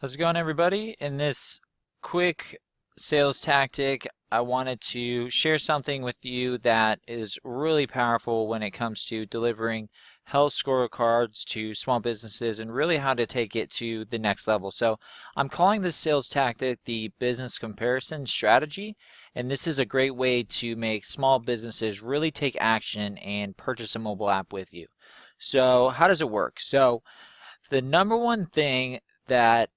How's it going, everybody? In this quick sales tactic, I wanted to share something with you that is really powerful when it comes to delivering health scorecards to small businesses and really how to take it to the next level. So I'm calling this sales tactic the business comparison strategy, and this is a great way to make small businesses really take action and purchase a mobile app with you. So how does it work? So the number one thing that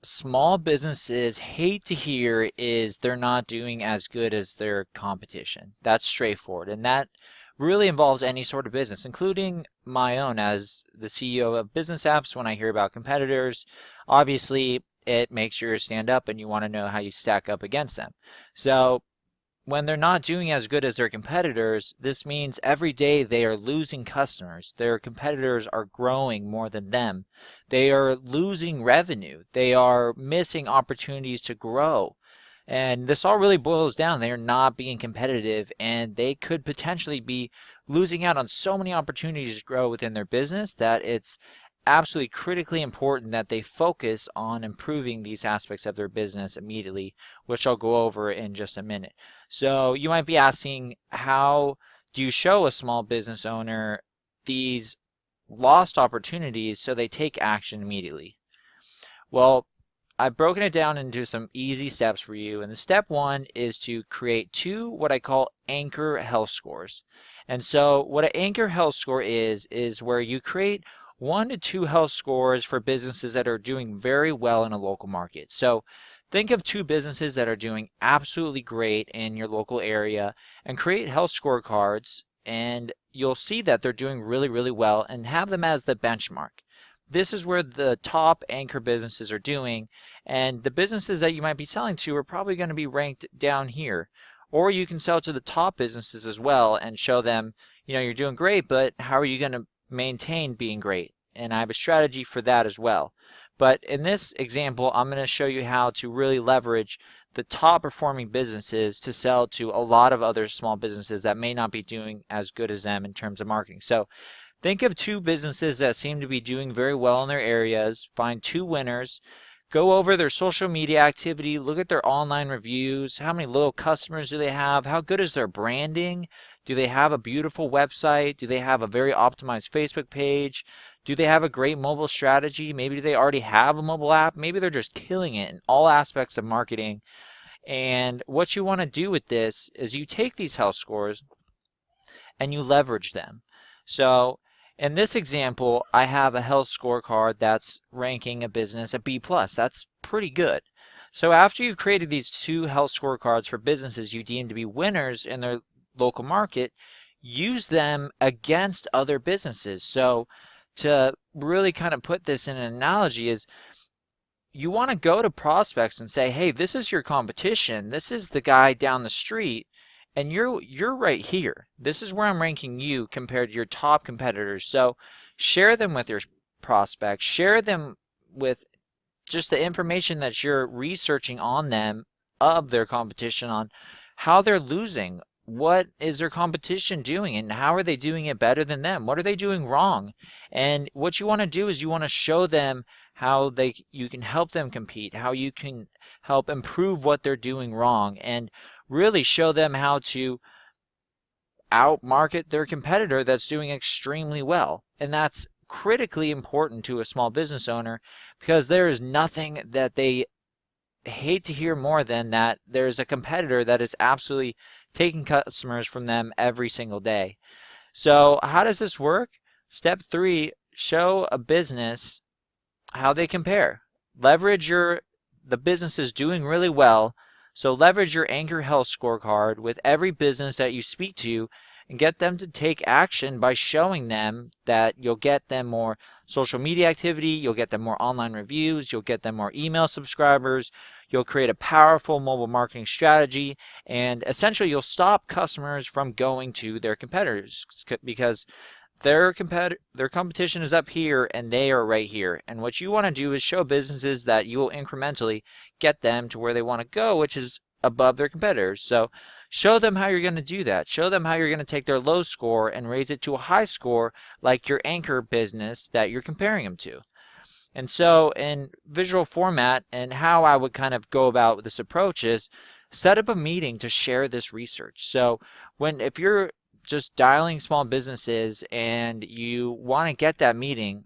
small businesses hate to hear is they're not doing as good as their competition. That's straightforward. And that really involves any sort of business, including my own as the CEO of Business Apps. When I hear about competitors, obviously it makes you stand up and you want to know how you stack up against them. So when they're not doing as good as their competitors, this means every day they are losing customers. Their competitors are growing more than them. They are losing revenue. They are missing opportunities to grow. And this all really boils down. They are not being competitive and they could potentially be losing out on so many opportunities to grow within their business that it's absolutely critically important that they focus on improving these aspects of their business immediately, which I'll go over in just a minute. So you might be asking, how do you show a small business owner these lost opportunities so they take action immediately? Well, I've broken it down into some easy steps for you. And the step one is to create two what I call anchor health scores. And so what an anchor health score is where you create 1 to 2 health scores for businesses that are doing very well in a local market. So think of 2 businesses that are doing absolutely great in your local area and create health scorecards, and you'll see that they're doing really, really well and have them as the benchmark. This is where the top anchor businesses are doing, and the businesses that you might be selling to are probably going to be ranked down here. Or you can sell to the top businesses as well and show them, you're doing great, but how are you going to maintain being great? And I have a strategy for that as well. But in this example, I'm going to show you how to really leverage the top performing businesses to sell to a lot of other small businesses that may not be doing as good as them in terms of marketing. So think of 2 businesses that seem to be doing very well in their areas. Find 2 winners. Go over their social media activity. Look at their online reviews. How many loyal customers do they have? How good is their branding? Do they have a beautiful website? Do they have a very optimized Facebook page? Do they have a great mobile strategy? Maybe they already have a mobile app. Maybe they're just killing it in all aspects of marketing. And what you want to do with this is you take these health scores and you leverage them. So in this example, I have a health scorecard that's ranking a business a B+. That's pretty good. So after you've created these 2 health scorecards for businesses you deem to be winners in their local market, use them against other businesses. So to really kind of put this in an analogy is you want to go to prospects and say, hey, this is your competition. This is the guy down the street. And you're right here. This is where I'm ranking you compared to your top competitors. So share them with your prospects. Share them with just the information that you're researching on them of their competition, on how they're losing. What is their competition doing and how are they doing it better than them? What are they doing wrong? And what you want to do is you want to show them how you can help them compete, how you can help improve what they're doing wrong, and really show them how to outmarket their competitor that's doing extremely well. And that's critically important to a small business owner because there is nothing that they hate to hear more than that there's a competitor that is absolutely taking customers from them every single day. So how does this work? Step 3, show a business how they compare. Leverage the businesses doing really well. So leverage your anchor health scorecard with every business that you speak to and get them to take action by showing them that you'll get them more social media activity, you'll get them more online reviews, you'll get them more email subscribers, you'll create a powerful mobile marketing strategy, and essentially you'll stop customers from going to their competitors because their competition is up here and they are right here. And what you want to do is show businesses that you will incrementally get them to where they want to go, which is above their competitors. So show them how you're going to do that. Show them how you're going to take their low score and raise it to a high score like your anchor business that you're comparing them to. And so in visual format, and how I would kind of go about this approach is set up a meeting to share this research. So if you're just dialing small businesses and you want to get that meeting,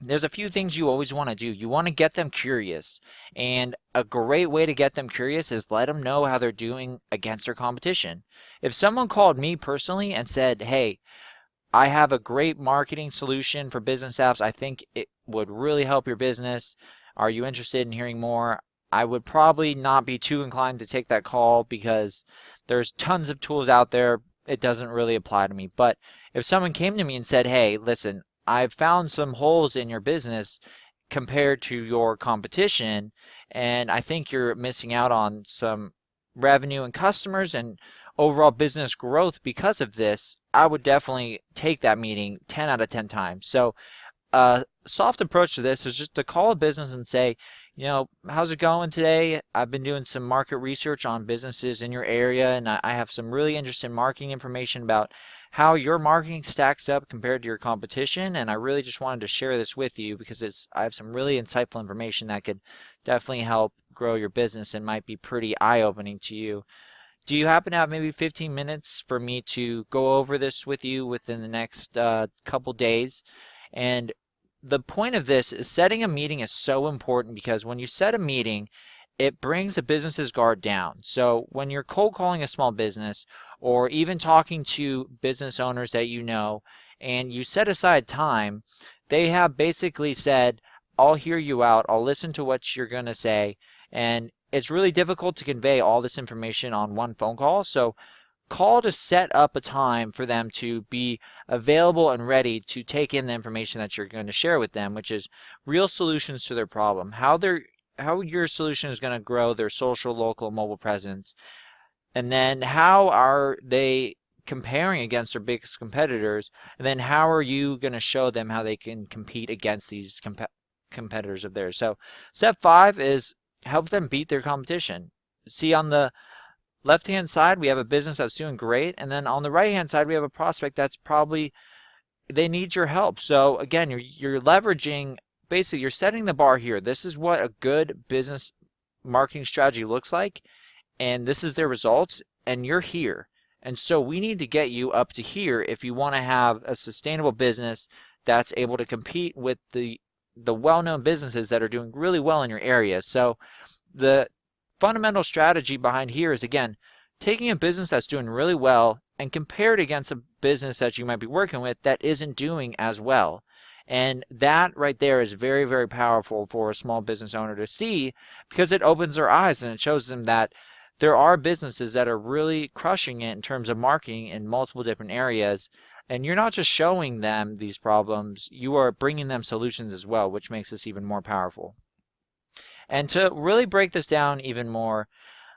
there's a few things you always want to do. You want to get them curious. And a great way to get them curious is let them know how they're doing against their competition. If someone called me personally and said, hey, I have a great marketing solution for business apps. I think it would really help your business. Are you interested in hearing more? I would probably not be too inclined to take that call because there's tons of tools out there. It doesn't really apply to me. But if someone came to me and said, hey, listen, I've found some holes in your business compared to your competition, and I think you're missing out on some revenue and customers and overall business growth because of this, I would definitely take that meeting 10 out of 10 times. So a soft approach to this is just to call a business and say, how's it going today? I've been doing some market research on businesses in your area, and I have some really interesting marketing information about how your marketing stacks up compared to your competition, and I really just wanted to share this with you because I have some really insightful information that could definitely help grow your business and might be pretty eye-opening to you. Do you happen to have maybe 15 minutes for me to go over this with you within the next couple days? And the point of this is setting a meeting is so important because when you set a meeting, it brings a business's guard down. So when you're cold calling a small business or even talking to business owners that you know, and you set aside time, they have basically said, I'll hear you out, I'll listen to what you're going to say, and it's really difficult to convey all this information on one phone call. So call to set up a time for them to be available and ready to take in the information that you're going to share with them, which is real solutions to their problem, how your solution is going to grow their social, local, mobile presence, and then how are they comparing against their biggest competitors, and then how are you going to show them how they can compete against these competitors of theirs. So step 5 is help them beat their competition. See, on the left-hand side, we have a business that's doing great, and then on the right-hand side, we have a prospect that's probably, they need your help. So again, you're leveraging, basically, you're setting the bar here. This is what a good business marketing strategy looks like, and this is their results, and you're here. And so we need to get you up to here if you want to have a sustainable business that's able to compete with the well-known businesses that are doing really well in your area. So the fundamental strategy behind here is, again, taking a business that's doing really well and compare it against a business that you might be working with that isn't doing as well. And that right there is very, very powerful for a small business owner to see because it opens their eyes and it shows them that there are businesses that are really crushing it in terms of marketing in multiple different areas. And you're not just showing them these problems, you are bringing them solutions as well, which makes this even more powerful. And to really break this down even more,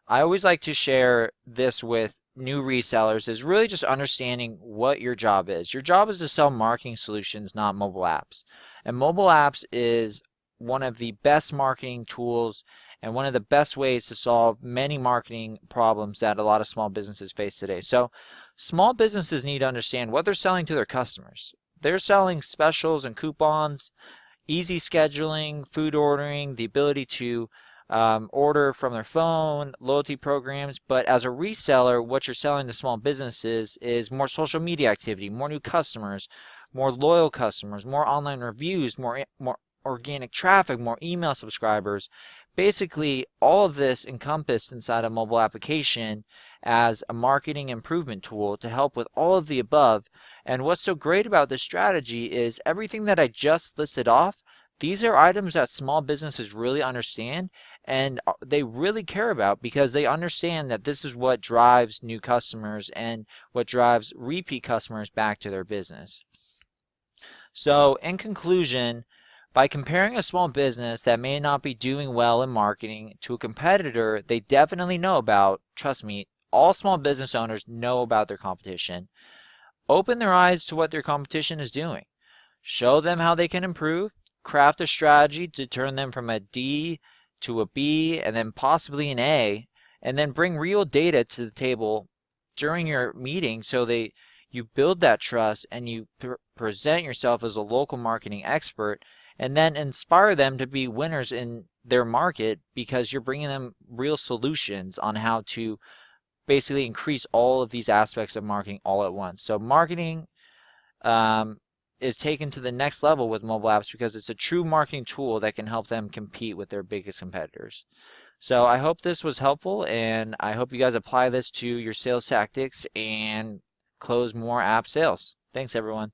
I always like to share this with new resellers is really just understanding what your job is. Your job is to sell marketing solutions, not mobile apps. And mobile apps is one of the best marketing tools and one of the best ways to solve many marketing problems that a lot of small businesses face today. So small businesses need to understand what they're selling to their customers. They're selling specials and coupons, easy scheduling, food ordering, the ability to order from their phone, loyalty programs. But as a reseller, what you're selling to small businesses is more social media activity, more new customers, more loyal customers, more online reviews, more organic traffic, more email subscribers. Basically, all of this encompassed inside a mobile application as a marketing improvement tool to help with all of the above. And what's so great about this strategy is everything that I just listed off, these are items that small businesses really understand and they really care about because they understand that this is what drives new customers and what drives repeat customers back to their business. So in conclusion, by comparing a small business that may not be doing well in marketing to a competitor they definitely know about, trust me, all small business owners know about their competition. Open their eyes to what their competition is doing. Show them how they can improve. Craft a strategy to turn them from a D to a B and then possibly an A, and then bring real data to the table during your meeting so you build that trust and you present yourself as a local marketing expert and then inspire them to be winners in their market because you're bringing them real solutions on how to basically increase all of these aspects of marketing all at once. So marketing is taken to the next level with mobile apps because it's a true marketing tool that can help them compete with their biggest competitors. So I hope this was helpful, and I hope you guys apply this to your sales tactics and close more app sales. Thanks, everyone.